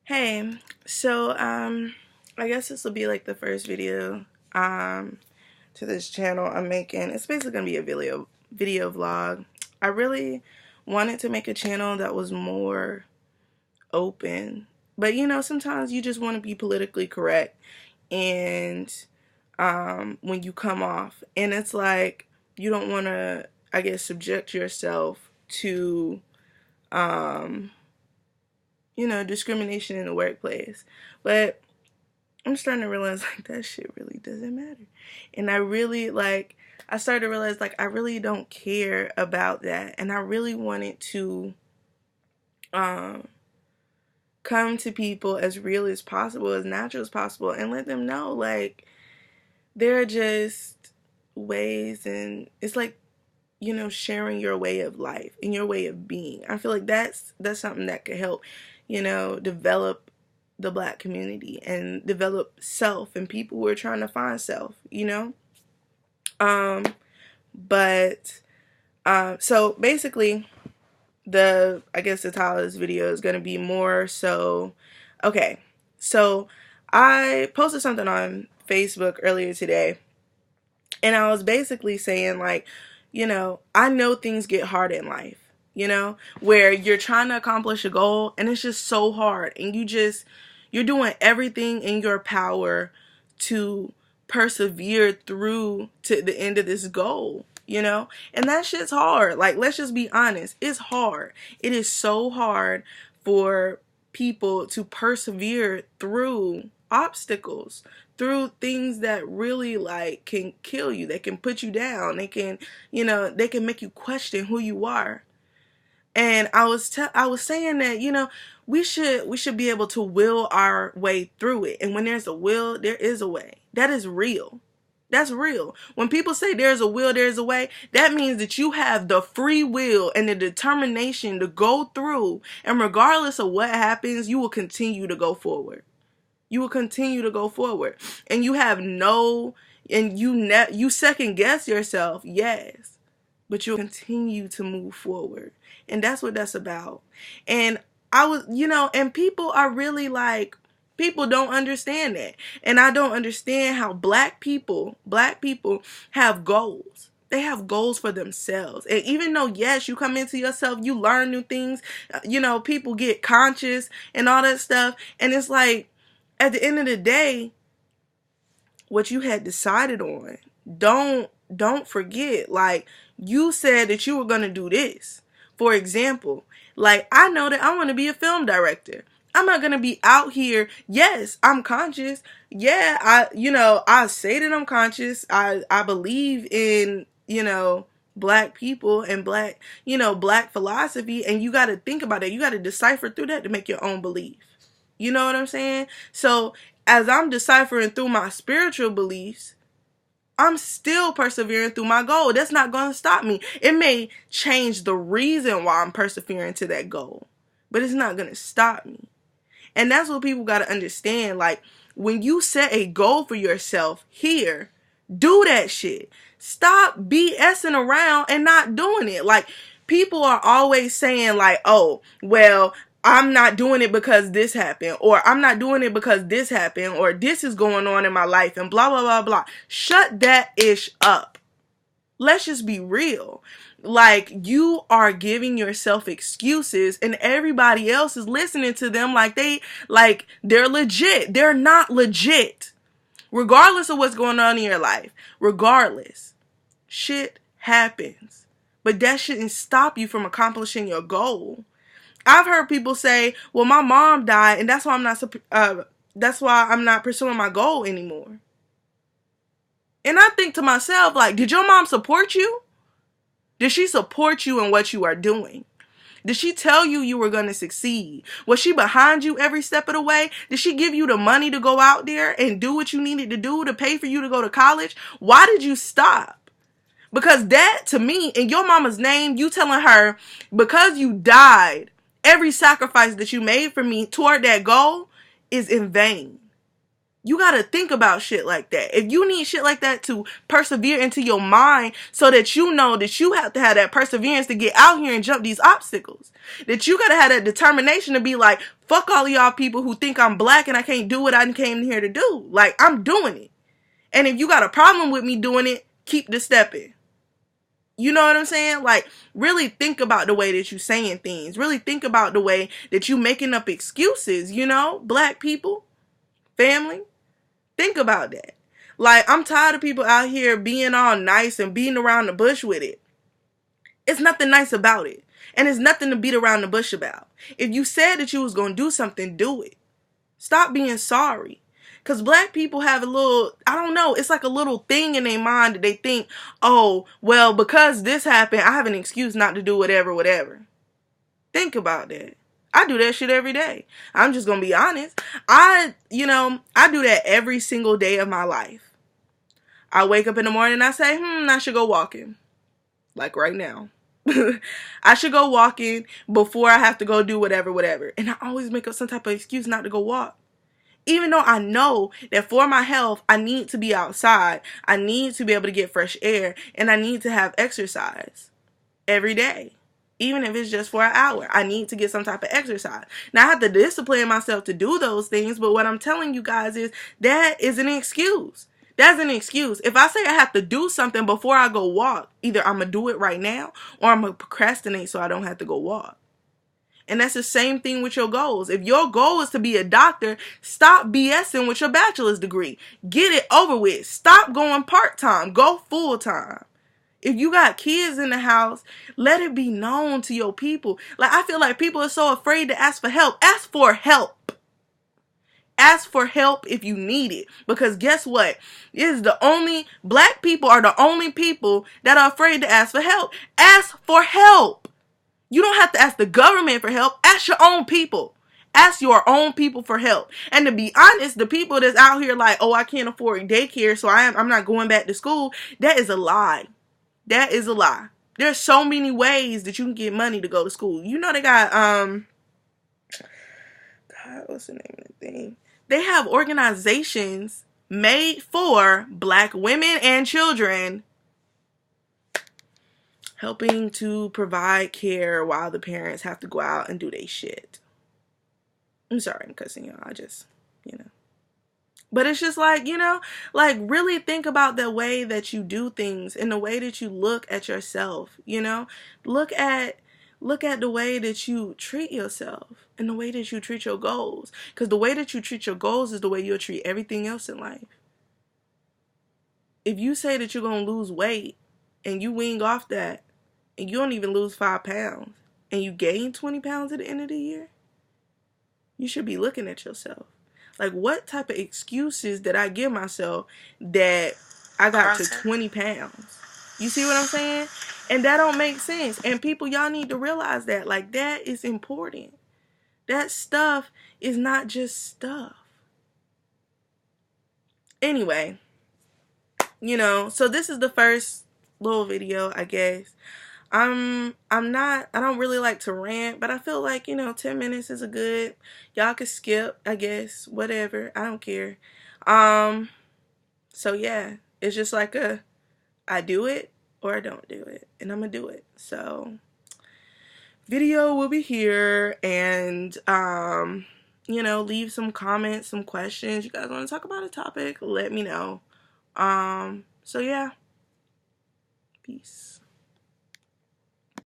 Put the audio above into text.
Hey, I guess this will be like the first video to this channel I'm making. It's basically gonna be a video vlog. I really wanted to make a channel that was more open, but sometimes you just want to be politically correct, and when you come off, and it's like you don't want to, I guess, subject yourself to um discrimination in the workplace. But I'm starting to realize like that shit really doesn't matter. And I started to realize like I really don't care about that. And I really wanted to um come to people as real as possible, as natural as possible, and let them know like there are just ways, and it's like sharing your way of life and your way of being. I feel like that's something that could help, develop the Black community and develop self and people who are trying to find self. Um, but so basically, I guess the title of this video is gonna be more so. Okay, so I posted something on Facebook earlier today, and I was basically saying like, I know things get hard in life, where you're trying to accomplish a goal and it's just so hard, and you're doing everything in your power to persevere through to the end of this goal, and that shit's hard. Like, let's just be honest. It's hard. It is so hard for people to persevere through obstacles, through things that really like can kill you. They can put you down. They can, they can make you question who you are. And I was saying that, we should be able to will our way through it. And when there's a will, there is a way. That is real. That's real. When people say there's a will, there's a way, that means that you have the free will and the determination to go through. And regardless of what happens, you will continue to go forward. You will continue to go forward. And you have you second guess yourself, yes, but you'll continue to move forward. And that's what that's about. And and people are really like, people don't understand that. And I don't understand how black people have goals. They have goals for themselves. And even though, yes, you come into yourself, you learn new things, people get conscious and all that stuff. And it's like, at the end of the day, what you had decided on, don't forget. Like, you said that you were going to do this. For example, like, I know that I want to be a film director. I'm not going to be out here. Yes, I'm conscious. Yeah, I say that I'm conscious. I believe in, black people and black philosophy. And you got to think about it. You got to decipher through that to make your own belief. You know what I'm saying? So as I'm deciphering through my spiritual beliefs, I'm still persevering through my goal. That's not going to stop me. It may change the reason why I'm persevering to that goal, but it's not going to stop me. And that's what people got to understand. Like, when you set a goal for yourself here, do that shit. Stop BSing around and not doing it. Like, people are always saying like, oh, well, I'm not doing it because this happened, or I'm not doing it because this happened, or this is going on in my life, and blah, blah, blah, blah. Shut that ish up. Let's just be real. Like, you are giving yourself excuses, and everybody else is listening to them like they're legit. They're not legit. Regardless of what's going on in your life, regardless, shit happens. But that shouldn't stop you from accomplishing your goal. I've heard people say, "Well, my mom died, and that's why I'm not pursuing my goal anymore." And I think to myself, like, did your mom support you? Did she support you in what you are doing? Did she tell you you were going to succeed? Was she behind you every step of the way? Did she give you the money to go out there and do what you needed to do to pay for you to go to college? Why did you stop? Because that, to me, in your mama's name, you telling her, because you died, every sacrifice that you made for me toward that goal is in vain. You gotta think about shit like that. If you need shit like that to persevere into your mind so that you know that you have to have that perseverance to get out here and jump these obstacles. That you gotta have that determination to be like, fuck all of y'all people who think I'm black and I can't do what I came here to do. Like, I'm doing it. And if you got a problem with me doing it, keep the stepping. You know what I'm saying? Like, really think about the way that you saying things. Really think about the way that you making up excuses, you know? Black people, family. Think about that. Like, I'm tired of people out here being all nice and beating around the bush with it. It's nothing nice about it. And it's nothing to beat around the bush about. If you said that you was going to do something, do it. Stop being sorry. Because black people have a little, I don't know, it's like a little thing in their mind that they think, oh, well, because this happened, I have an excuse not to do whatever. Think about that. I do that shit every day. I'm just going to be honest. I do that every single day of my life. I wake up in the morning and I say, I should go walking. Like right now. I should go walking before I have to go do whatever. And I always make up some type of excuse not to go walk. Even though I know that for my health, I need to be outside. I need to be able to get fresh air. And I need to have exercise every day. Even if it's just for an hour, I need to get some type of exercise. Now, I have to discipline myself to do those things, but what I'm telling you guys is that is an excuse. That's an excuse. If I say I have to do something before I go walk, either I'm going to do it right now or I'm going to procrastinate so I don't have to go walk. And that's the same thing with your goals. If your goal is to be a doctor, stop BSing with your bachelor's degree. Get it over with. Stop going part-time. Go full-time. If you got kids in the house, let it be known to your people. Like, I feel like people are so afraid to ask for help. Ask for help. Ask for help if you need it. Because guess what? Black people are the only people that are afraid to ask for help. Ask for help. You don't have to ask the government for help. Ask your own people. Ask your own people for help. And to be honest, the people that's out here like, oh, I can't afford daycare, so I'm not going back to school. That is a lie. That is a lie. There's so many ways that you can get money to go to school. You know they got, God, what's the name of the thing? They have organizations made for black women and children helping to provide care while the parents have to go out and do their shit. I'm sorry I'm cussing y'all. I just, But it's just like, like really think about the way that you do things and the way that you look at yourself, Look at the way that you treat yourself and the way that you treat your goals. Because the way that you treat your goals is the way you'll treat everything else in life. If you say that you're going to lose weight and you wing off that and you don't even lose 5 pounds and you gain 20 pounds at the end of the year, you should be looking at yourself. Like, what type of excuses did I give myself that I got to 20 pounds? You see what I'm saying? And that don't make sense. And people, y'all need to realize that. Like, that is important. That stuff is not just stuff. Anyway, so this is the first little video, I guess. I don't really like to rant, but I feel like, 10 minutes is a good, y'all can skip, I guess, whatever, I don't care. So yeah, it's just like I do it or I don't do it, and I'm gonna do it. So, video will be here, and, leave some comments, some questions. You guys want to talk about a topic, let me know. So yeah, peace.